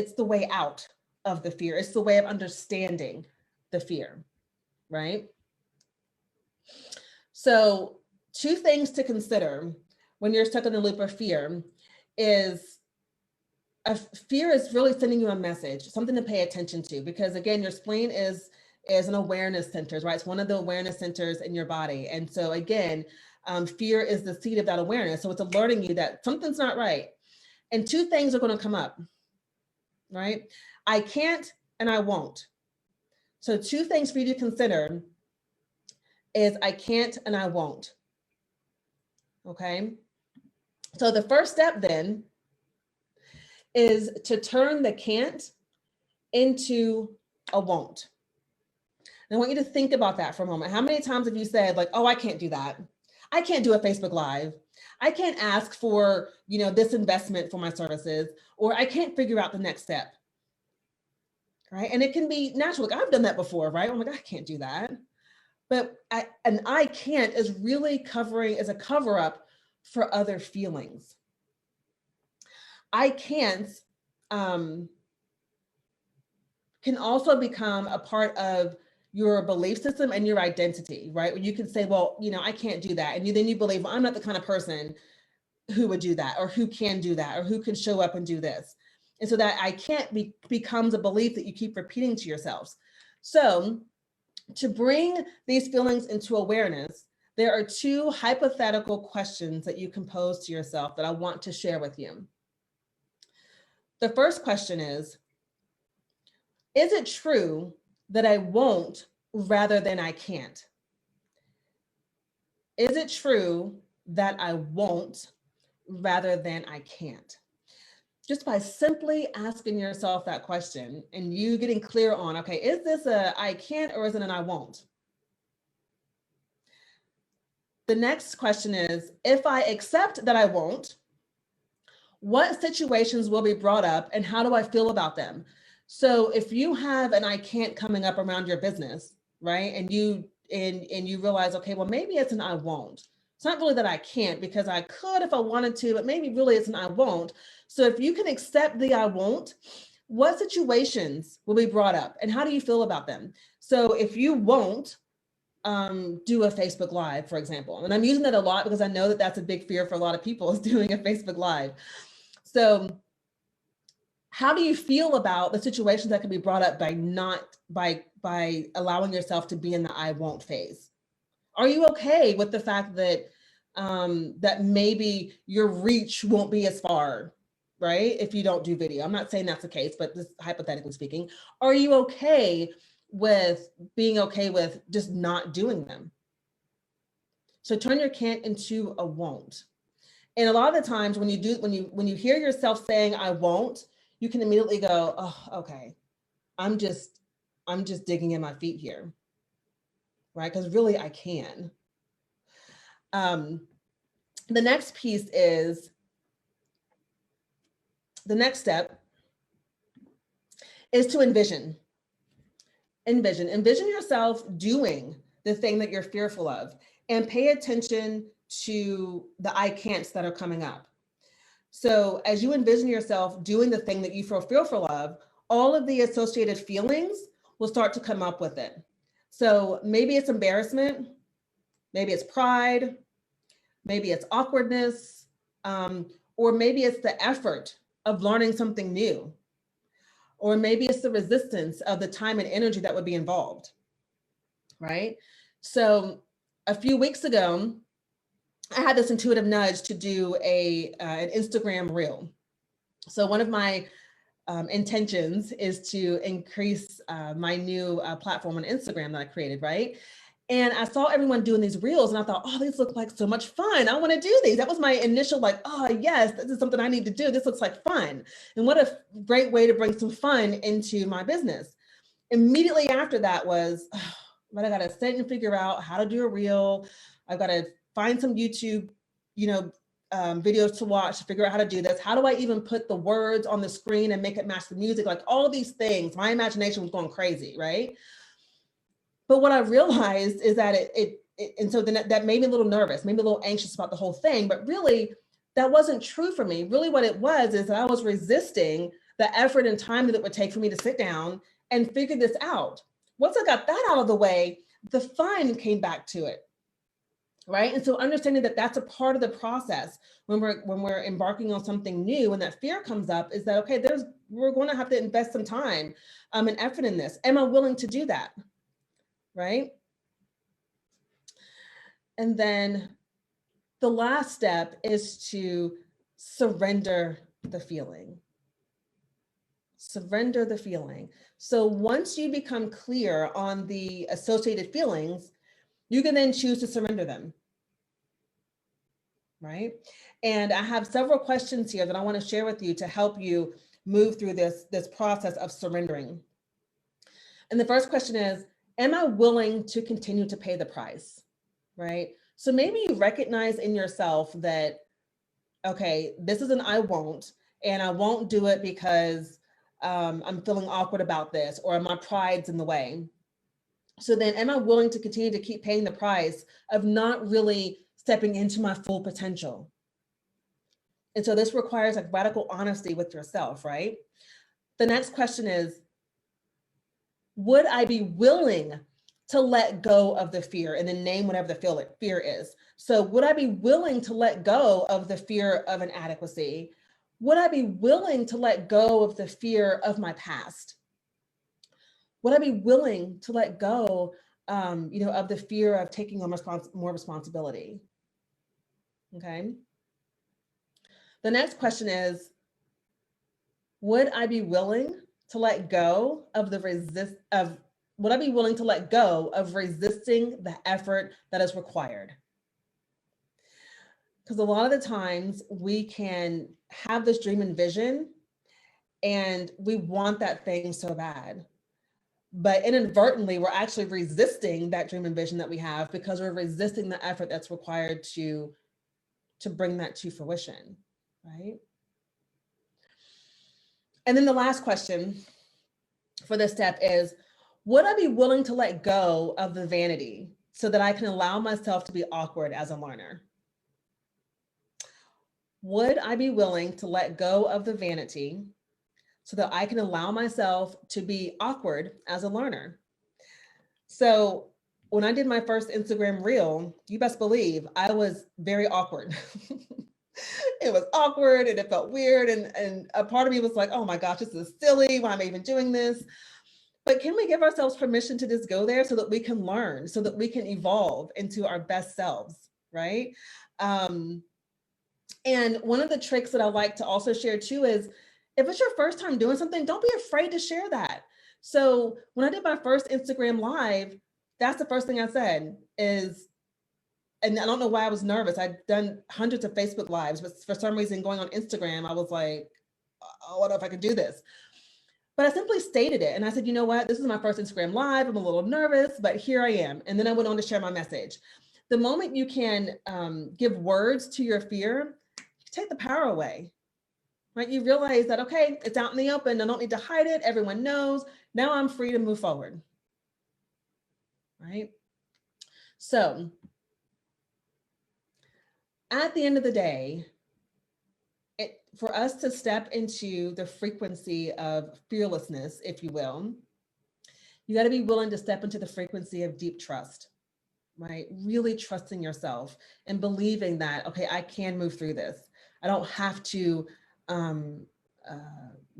[SPEAKER 1] out of the fear. It's the way of understanding the fear, right? So 2 things to consider when you're stuck in the loop of fear is fear is really sending you a message, something to pay attention to, because again, your spleen is an awareness center, right? It's one of the awareness centers in your body. And so again, fear is the seed of that awareness. So it's alerting you that something's not right. And 2 things are going to come up, right? I can't and I won't. So 2 things for you to consider is I can't and I won't. Okay. So the first step then is to turn the can't into a won't. And I want you to think about that for a moment. How many times have you said like, oh, I can't do that. I can't do a Facebook Live. I can't ask for, this investment for my services, or I can't figure out the next step. Right. And it can be natural. Like I've done that before, right? I'm like, I can't do that. But I can't is really is a cover up for other feelings. I can't can also become a part of your belief system and your identity, right? Where you can say, well, I can't do that. And then you believe, well, I'm not the kind of person who would do that, or who can do that, or who can show up and do this. And so that I can't becomes a belief that you keep repeating to yourselves. So to bring these feelings into awareness, there are 2 hypothetical questions that you can pose to yourself that I want to share with you. The first question is it true that I won't rather than I can't? Is it true that I won't rather than I can't? Just by simply asking yourself that question and you getting clear on, okay, is this a I can't or is it an I won't? The next question is, if I accept that I won't, what situations will be brought up and how do I feel about them? So if you have an I can't coming up around your business, right? And you realize, okay, well, maybe it's an I won't. It's not really that I can't, because I could if I wanted to, but maybe really it's an I won't. So if you can accept the I won't, what situations will be brought up and how do you feel about them? So if you won't do a Facebook Live, for example, and I'm using that a lot because I know that that's a big fear for a lot of people, is doing a Facebook Live. So how do you feel about the situations that can be brought up by allowing yourself to be in the I won't phase? Are you okay with the fact that that maybe your reach won't be as far, right? If you don't do video. I'm not saying that's the case, but this hypothetically speaking, are you okay with being okay with just not doing them? So turn your can't into a won't. And a lot of the times when you hear yourself saying I won't, you can immediately go, oh, okay, I'm just digging in my feet here, right? Because really I can. The next piece is, the next step is to envision yourself doing the thing that you're fearful of, and pay attention to the I can'ts that are coming up. So as you envision yourself doing the thing that you feel fearful of, all of the associated feelings will start to come up with it. So maybe it's embarrassment, maybe it's pride, maybe it's awkwardness, or maybe it's the effort of learning something new, or maybe it's the resistance of the time and energy that would be involved, right? So a few weeks ago, I had this intuitive nudge to do an Instagram reel. So one of my intentions is to increase my new platform on Instagram that I created, right? And I saw everyone doing these reels and I thought, oh, these look like so much fun. I want to do these. That was my initial like, oh yes, this is something I need to do. This looks like fun. And what a great way to bring some fun into my business. Immediately after that was, oh, but I got to sit and figure out how to do a reel. I've got to find some YouTube, videos to watch to figure out how to do this. How do I even put the words on the screen and make it match the music? Like all of these things, my imagination was going crazy, right? But what I realized is that and so then that made me a little nervous, made me a little anxious about the whole thing, but really that wasn't true for me. Really what it was is that I was resisting the effort and time that it would take for me to sit down and figure this out. Once I got that out of the way, the fun came back to it. Right. And so understanding that that's a part of the process when we're embarking on something new, when that fear comes up, is that, okay, we're going to have to invest some time and effort in this. Am I willing to do that? Right. And then the last step is to surrender the feeling. Surrender the feeling. So once you become clear on the associated feelings, you can then choose to surrender them. Right? And I have several questions here that I want to share with you to help you move through this process of surrendering. And the first question is, am I willing to continue to pay the price? Right? So maybe you recognize in yourself that, okay, this is an I won't, and I won't do it because I'm feeling awkward about this, or my pride's in the way. So then am I willing to continue to keep paying the price of not really stepping into my full potential? And so this requires like radical honesty with yourself, right? The next question is, would I be willing to let go of the fear, and then name whatever the fear is? So would I be willing to let go of the fear of inadequacy? Would I be willing to let go of the fear of my past? Would I be willing to let go of the fear of taking on more responsibility? Okay. The next question is, would I be willing to let go of would I be willing to let go of resisting the effort that is required? Because a lot of the times we can have this dream and vision and we want that thing so bad, but inadvertently we're actually resisting that dream and vision that we have because we're resisting the effort that's required to bring that to fruition, right? And then the last question for this step is, would I be willing to let go of the vanity so that I can allow myself to be awkward as a learner? Would I be willing to let go of the vanity so that I can allow myself to be awkward as a learner? So when I did my first Instagram reel, you best believe I was very awkward. It was awkward and it felt weird. And a part of me was like, oh my gosh, this is silly. Why am I even doing this? But can we give ourselves permission to just go there so that we can learn, so that we can evolve into our best selves, right? And one of the tricks that I like to also share too is, if it's your first time doing something, don't be afraid to share that. So when I did my first Instagram live, that's the first thing I said is, and I don't know why I was nervous. I'd done hundreds of Facebook lives, but for some reason going on Instagram, I was like, oh, I wonder if I could do this. But I simply stated it. And I said, you know what, this is my first Instagram live. I'm a little nervous, but here I am. And then I went on to share my message. The moment you can give words to your fear, you take the power away, right? You realize that, okay, it's out in the open. I don't need to hide it. Everyone knows. Now I'm free to move forward, right? So at the end of the day, for us to step into the frequency of fearlessness, if you will, you got to be willing to step into the frequency of deep trust, right? Really trusting yourself and believing that, okay, I can move through this. I don't have to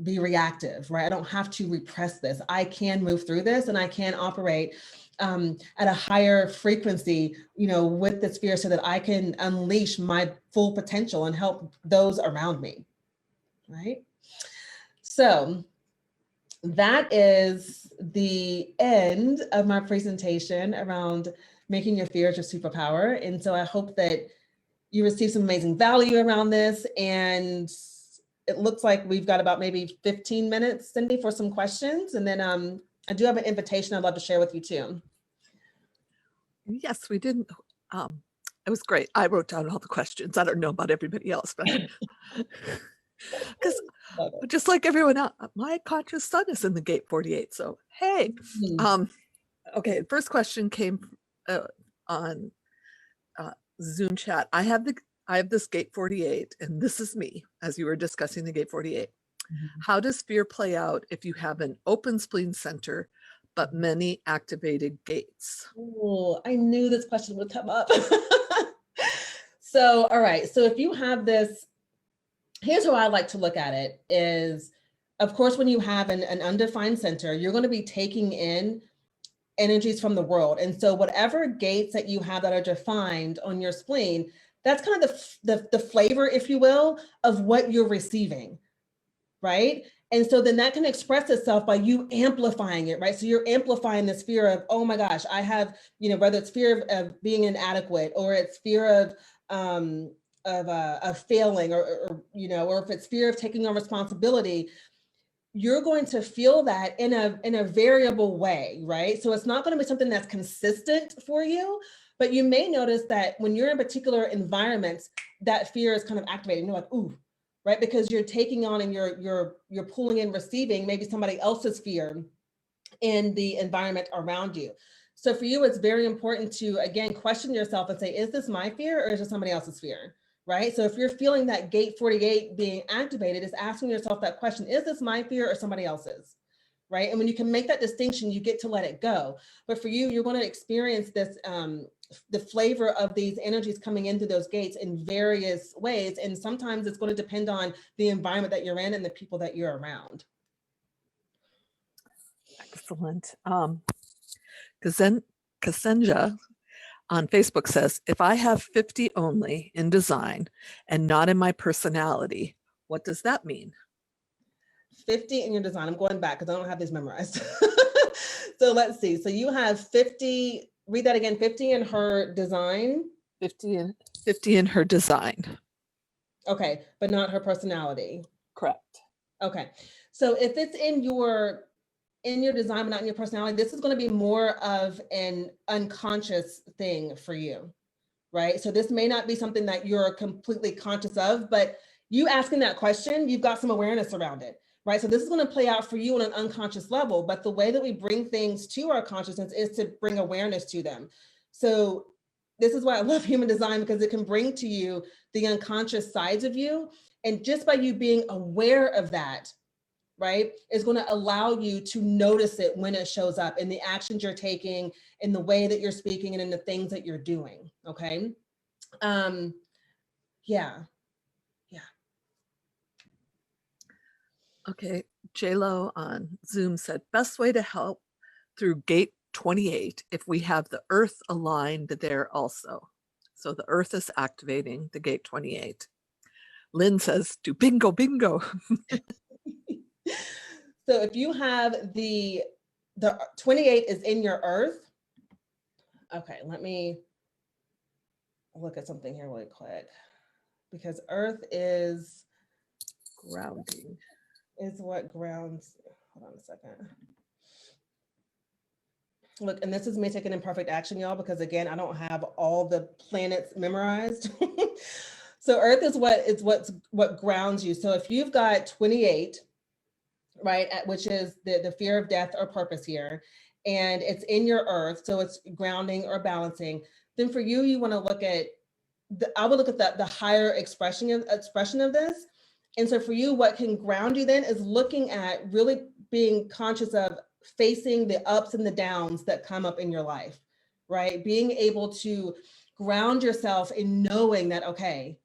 [SPEAKER 1] be reactive, right? I don't have to repress this. I can move through this, and I can operate at a higher frequency, with this fear, so that I can unleash my full potential and help those around me, right? So that is the end of my presentation around making your fears your superpower. And so I hope that you receive some amazing value around this. And it looks like we've got about maybe 15 minutes, Cindy, for some questions. And then I do have an invitation I'd love to share with you too.
[SPEAKER 2] Yes, we didn't. It was great. I wrote down all the questions. I don't know about everybody else, but because just like everyone else, my conscious son is in the gate 48. So, hey, okay. First question came on Zoom chat. I have this gate 48, and this is me, as you were discussing the gate 48. How does fear play out if you have an open spleen center, but many activated gates?
[SPEAKER 1] Oh, I knew this question would come up. So, all right. So if you have this, here's how I like to look at it is, of course, when you have an undefined center, you're going to be taking in energies from the world. And so whatever gates that you have that are defined on your spleen, that's kind of the flavor, if you will, of what you're receiving, right? And so then that can express itself by you amplifying it, right? So you're amplifying this fear of, oh my gosh, I have, whether it's fear of being inadequate, or it's fear of failing, or if it's fear of taking on responsibility, you're going to feel that in a variable way, right? So it's not going to be something that's consistent for you, but you may notice that when you're in particular environments, that fear is kind of activated. You're like, ooh, right? Because you're taking on and you're pulling in, receiving maybe somebody else's fear in the environment around you. So for you, it's very important to, again, question yourself and say, is this my fear, or is it somebody else's fear? Right? So if you're feeling that gate 48 being activated, is asking yourself that question, is this my fear or somebody else's? Right? And when you can make that distinction, you get to let it go. But for you, you're going to experience this, the flavor of these energies coming into those gates in various ways. And sometimes it's going to depend on the environment that you're in and the people that you're around.
[SPEAKER 2] Excellent. Kasenja on Facebook says, if I have 50 only in design and not in my personality, what does that mean?
[SPEAKER 1] 50 in your design. I'm going back because I don't have these memorized. So let's see. So you have 50, read that again, 50 in her design.
[SPEAKER 2] 50 in her design.
[SPEAKER 1] Okay, but not her personality.
[SPEAKER 2] Correct.
[SPEAKER 1] Okay. So if it's in your design, but not in your personality, this is going to be more of an unconscious thing for you, right? So this may not be something that you're completely conscious of, but you asking that question, you've got some awareness around it, right? So this is going to play out for you on an unconscious level, but the way that we bring things to our consciousness is to bring awareness to them. So this is why I love human design, because it can bring to you the unconscious sides of you. And just by you being aware of that, right, is going to allow you to notice it when it shows up in the actions you're taking, in the way that you're speaking, and in the things that you're doing. Okay. Yeah.
[SPEAKER 2] Okay. JLo on Zoom said, best way to help through gate 28 if we have the earth aligned there also. So the earth is activating the gate 28. Lynn says, do bingo, bingo.
[SPEAKER 1] So if you have the 28 is in your earth. Okay, let me look at something here really quick, because earth is
[SPEAKER 2] grounding,
[SPEAKER 1] is what grounds. Hold on a second. Look, and this is me taking imperfect action, y'all, because again, I don't have all the planets memorized. So earth is what grounds you. So if you've got 28, right, which is the fear of death or purpose here, and it's in your earth, so it's grounding or balancing, then for you, you want to look at I would look at the higher expression of this. And so for you, what can ground you then is looking at really being conscious of facing the ups and the downs that come up in your life, right? Being able to ground yourself in knowing that, okay,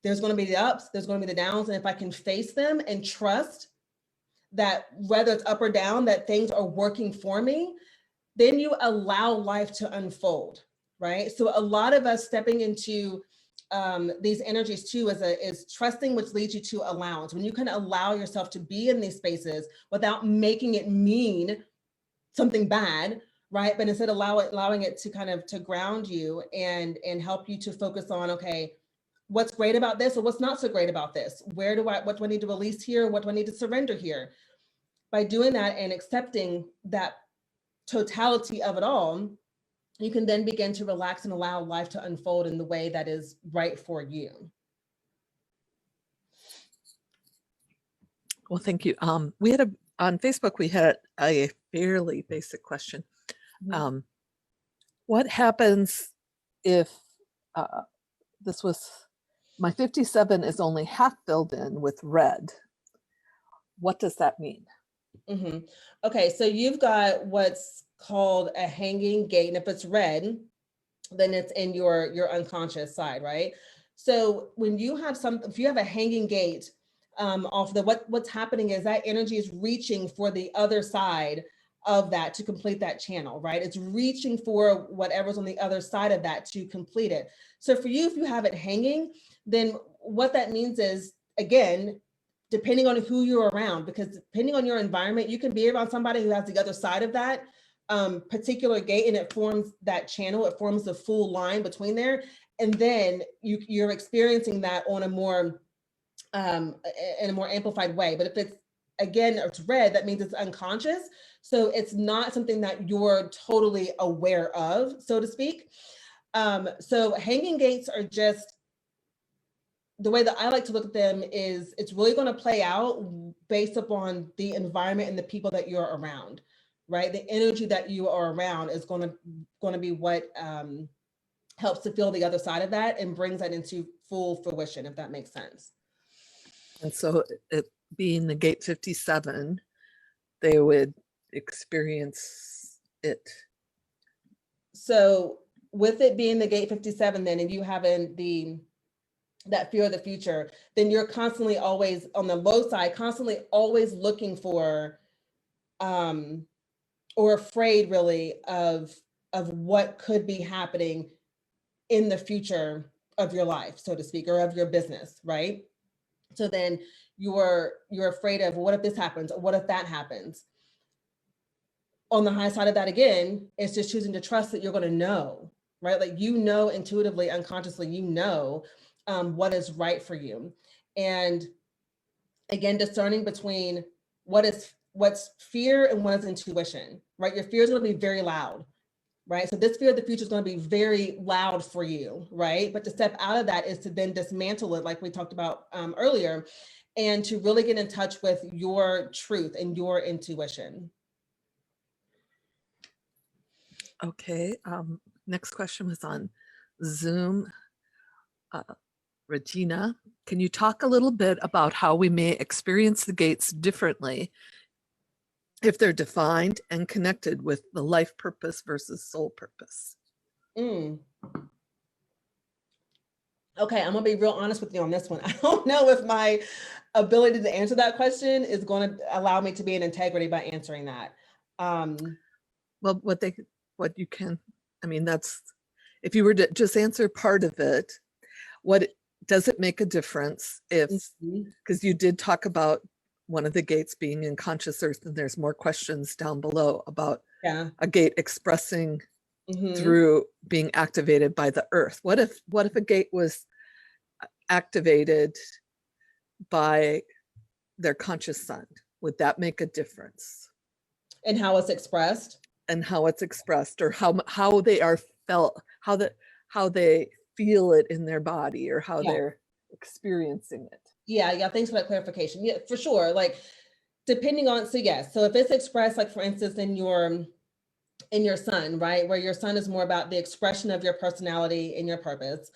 [SPEAKER 1] There's going to be the ups, there's going to be the downs. And if I can face them and trust that whether it's up or down, that things are working for me, then you allow life to unfold, right? So a lot of us stepping into these energies too is trusting, which leads you to allowance. When you can allow yourself to be in these spaces without making it mean something bad, right? But instead allowing it to kind of to ground you and help you to focus on, okay, what's great about this or what's not so great about this? What do I need to release here? What do I need to surrender here? By doing that and accepting that totality of it all, you can then begin to relax and allow life to unfold in the way that is right for you.
[SPEAKER 2] Well, thank you. We had on Facebook, we had a fairly basic question. Mm-hmm. What happens if this was, my 57 is only half filled in with red? What does that mean?
[SPEAKER 1] Mm-hmm. Okay, so you've got what's called a hanging gate, and if it's red, then it's in your unconscious side, right? So when you have if you have a hanging gate off what's happening is that energy is reaching for the other side of that to complete that channel, right? It's reaching for whatever's on the other side of that to complete it. So for you, if you have it hanging, then what that means is, again, depending on who you're around, because depending on your environment, you can be around somebody who has the other side of that particular gate, and it forms that channel, it forms the full line between there. And then you're experiencing that on a more, in a more amplified way. But if it's, again, it's red, that means it's unconscious. So it's not something that you're totally aware of, so to speak. So hanging gates are just, the way that I like to look at them is it's really going to play out based upon the environment and the people that you're around, right? The energy that you are around is going to be what helps to feel the other side of that and brings that into full fruition, if that makes sense.
[SPEAKER 2] And so it being the gate 57, they would experience it.
[SPEAKER 1] So with it being the gate 57 then, and you having that fear of the future, then you're constantly always on the low side, constantly always looking for, or afraid really of what could be happening in the future of your life, so to speak, or of your business, right? So then you're afraid of, what if this happens? Or what if that happens? On the high side of that, again, it's just choosing to trust that you're going to know, right? Like, you know, intuitively, unconsciously, you know, what is right for you. And again, discerning between what's fear and what is intuition, right? Your fear is going to be very loud, right? So this fear of the future is going to be very loud for you, right? But to step out of that is to then dismantle it, like we talked about earlier, and to really get in touch with your truth and your intuition.
[SPEAKER 2] Okay, next question was on Zoom. Regina, can you talk a little bit about how we may experience the gates differently if they're defined and connected with the life purpose versus soul purpose?
[SPEAKER 1] Okay, I'm gonna be real honest with you on this one. I don't know if my ability to answer that question is going to allow me to be in integrity by answering that.
[SPEAKER 2] Well, what you can, I mean, that's, if you were to just answer part of it, does it make a difference if, because you did talk about one of the gates being in conscious earth, and there's more questions down below about a gate expressing through being activated by the earth. What if a gate was activated by their conscious sun? Would that make a difference?
[SPEAKER 1] And how it's expressed?
[SPEAKER 2] And how it's expressed, or how they are felt, how they feel it in their body, or how they're experiencing it.
[SPEAKER 1] Yeah, thanks for that clarification. Yeah, for sure. Like, depending on, so yes, so if it's expressed, like for instance, in your sun, right, where your sun is more about the expression of your personality and your purpose.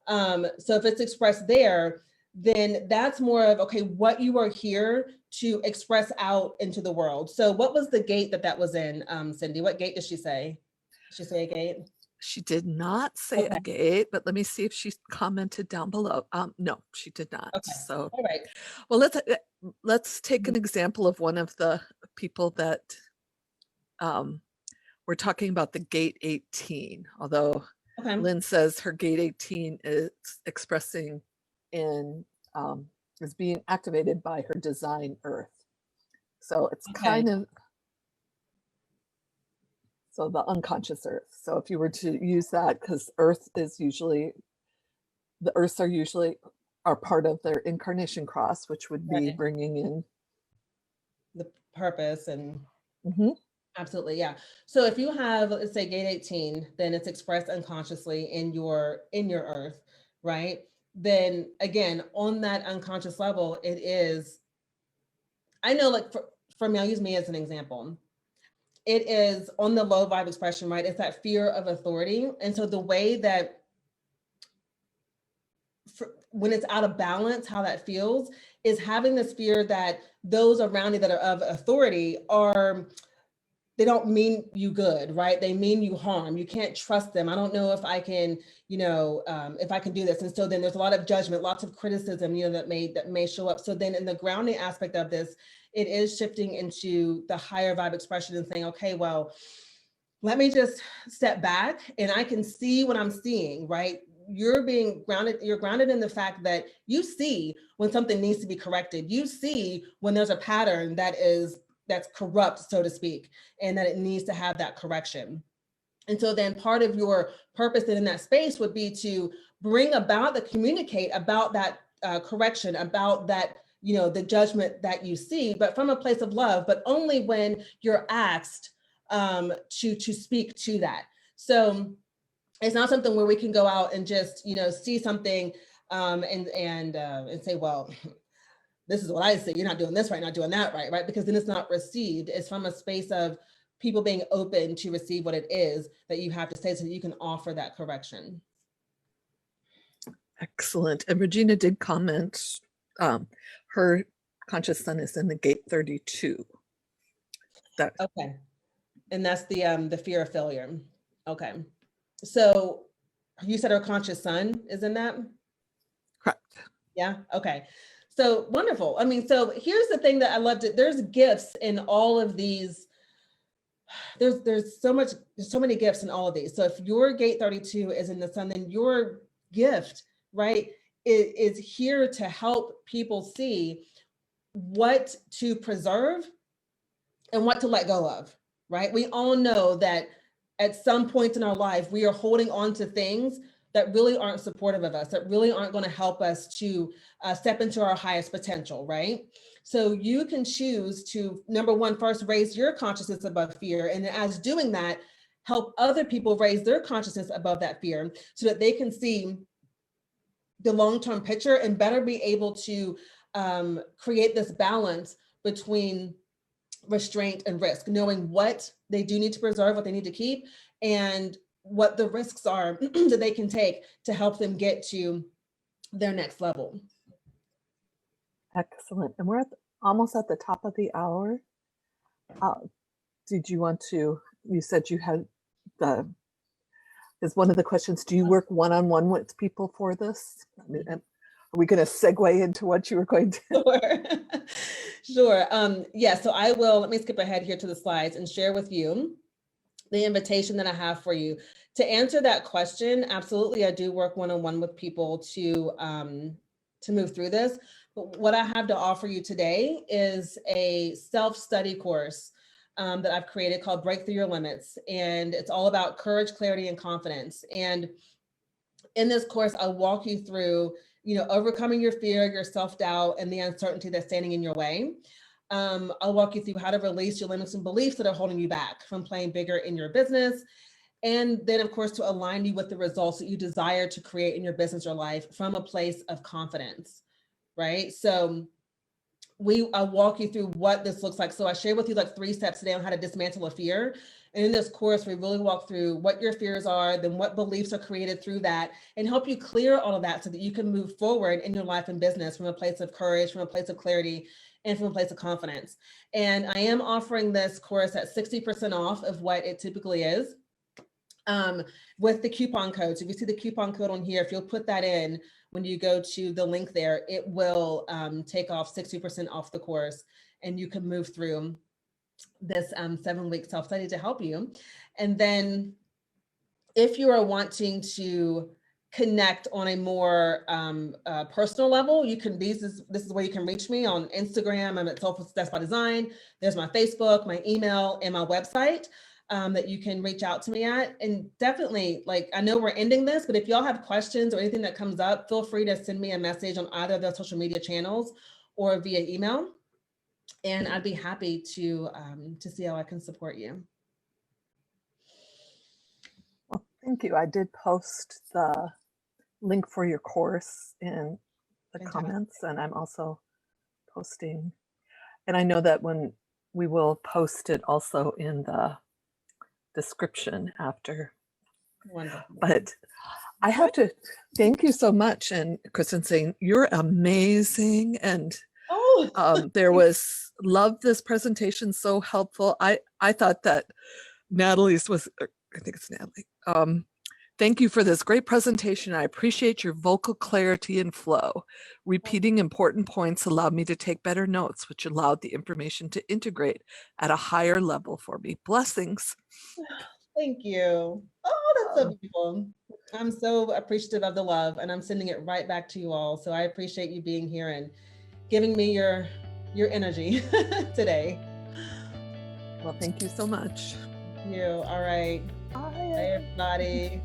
[SPEAKER 1] So if it's expressed there, then that's more of, okay, what you are here to express out into the world. So what was the gate that was in, Cindy? What gate did she say? Did she say a gate?
[SPEAKER 2] She did not say
[SPEAKER 1] Okay.
[SPEAKER 2] a gate, but let me see if she commented down below. No, she did not.
[SPEAKER 1] Okay.
[SPEAKER 2] So,
[SPEAKER 1] All right.
[SPEAKER 2] well, let's take an example of one of the people that we're talking about, the gate 18, although
[SPEAKER 1] Okay.
[SPEAKER 2] Lynn says her gate 18 is expressing in is being activated by her design earth. So it's kind of, so the unconscious earth. So if you were to use that, because earth is usually, the earths are usually are part of their incarnation cross, which would be bringing in
[SPEAKER 1] the purpose and
[SPEAKER 2] mm-hmm.
[SPEAKER 1] Absolutely, yeah. So if you have, let's say, gate 18, then it's expressed unconsciously in your earth, right? Then again, on that unconscious level, it is, I know, like for me, I'll use me as an example. It is on the low vibe expression, right? It's that fear of authority. And so the way that when it's out of balance, how that feels is having this fear that those around you that are of authority are, they don't mean you good, right? They mean you harm. You can't trust them. I don't know if I can, if I can do this. And so then there's a lot of judgment, lots of criticism, that may show up. So then in the grounding aspect of this, it is shifting into the higher vibe expression and saying, okay, well, let me just step back and I can see what I'm seeing, right? You're being grounded, you're grounded in the fact that you see when something needs to be corrected. You see when there's a pattern that's corrupt, so to speak, and that it needs to have that correction. And so then part of your purpose in that space would be to bring about communicate about that correction, about that, the judgment that you see, but from a place of love, but only when you're asked to speak to that. So it's not something where we can go out and just, see something and say, well, this is what I say, you're not doing this right, not doing that right? Because then it's not received. It's from a space of people being open to receive what it is that you have to say so that you can offer that correction.
[SPEAKER 2] Excellent. And Regina did comment, her conscious sun is in the gate 32.
[SPEAKER 1] Okay. And that's the fear of failure. Okay. So you said her conscious sun is in that?
[SPEAKER 2] Correct.
[SPEAKER 1] Yeah. Okay. So wonderful. I mean, so here's the thing that I loved it. There's gifts in all of these. There's so many gifts in all of these. So if your gate 32 is in the sun, then your gift, right, is here to help people see what to preserve and what to let go of, right? We all know that at some point in our life, we are holding on to things that really aren't supportive of us, that really aren't going to help us to step into our highest potential, right? So you can choose to, number one, first raise your consciousness above fear. And as doing that, help other people raise their consciousness above that fear so that they can see the long-term picture and better be able to create this balance between restraint and risk, knowing what they do need to preserve, what they need to keep, and what the risks are that they can take to help them get to their next level.
[SPEAKER 2] Excellent. And we're almost at the top of the hour. Did you want to, you said you had is one of the questions, do you work one-on-one with people for this? I mean, are we going to segue into what you were going to?
[SPEAKER 1] Sure. Yeah, so I will, let me skip ahead here to the slides and share with you the invitation that I have for you. To answer that question, absolutely, I do work one-on-one with people to move through this. But what I have to offer you today is a self-study course that I've created called Break Through Your Limits. And it's all about courage, clarity, and confidence. And in this course, I'll walk you through, overcoming your fear, your self-doubt, and the uncertainty that's standing in your way. I'll walk you through how to release your limits and beliefs that are holding you back from playing bigger in your business. And then, of course, to align you with the results that you desire to create in your business or life from a place of confidence, right? So I'll walk you through what this looks like. So I share with you like 3 steps today on how to dismantle a fear. And in this course, we really walk through what your fears are, then what beliefs are created through that, and help you clear all of that so that you can move forward in your life and business from a place of courage, from a place of clarity, and from a place of confidence. And I am offering this course at 60% off of what it typically is. with the coupon code. So if you see the coupon code on here, if you'll put that in when you go to the link there, it will take off 60% off the course, and you can move through this 7-week self-study to help you. And then if you are wanting to connect on a more personal level, you can, this is where you can reach me on Instagram. I'm at Soulful Success by Design. There's my Facebook, my email, and my website that you can reach out to me at. And definitely, like, I know we're ending this, but if y'all have questions or anything that comes up, feel free to send me a message on either of the social media channels or via email. And I'd be happy to see how I can support you.
[SPEAKER 2] Well, thank you. I did post the link for your course in the comments, and I'm also posting, and I know that when we will post it also in the description after.
[SPEAKER 1] Wonderful.
[SPEAKER 2] But I have to thank you so much, and Kristen saying you're amazing, and there was, love this presentation, so helpful. I thought that Natalie's was, I think it's Natalie. Thank you for this great presentation. I appreciate your vocal clarity and flow. Repeating important points allowed me to take better notes, which allowed the information to integrate at a higher level for me. Blessings.
[SPEAKER 1] Thank you. Oh, that's so beautiful. I'm so appreciative of the love, and I'm sending it right back to you all. So I appreciate you being here and giving me your energy today.
[SPEAKER 2] Well, thank you so much.
[SPEAKER 1] Thank you. All right.
[SPEAKER 2] Bye,
[SPEAKER 1] everybody.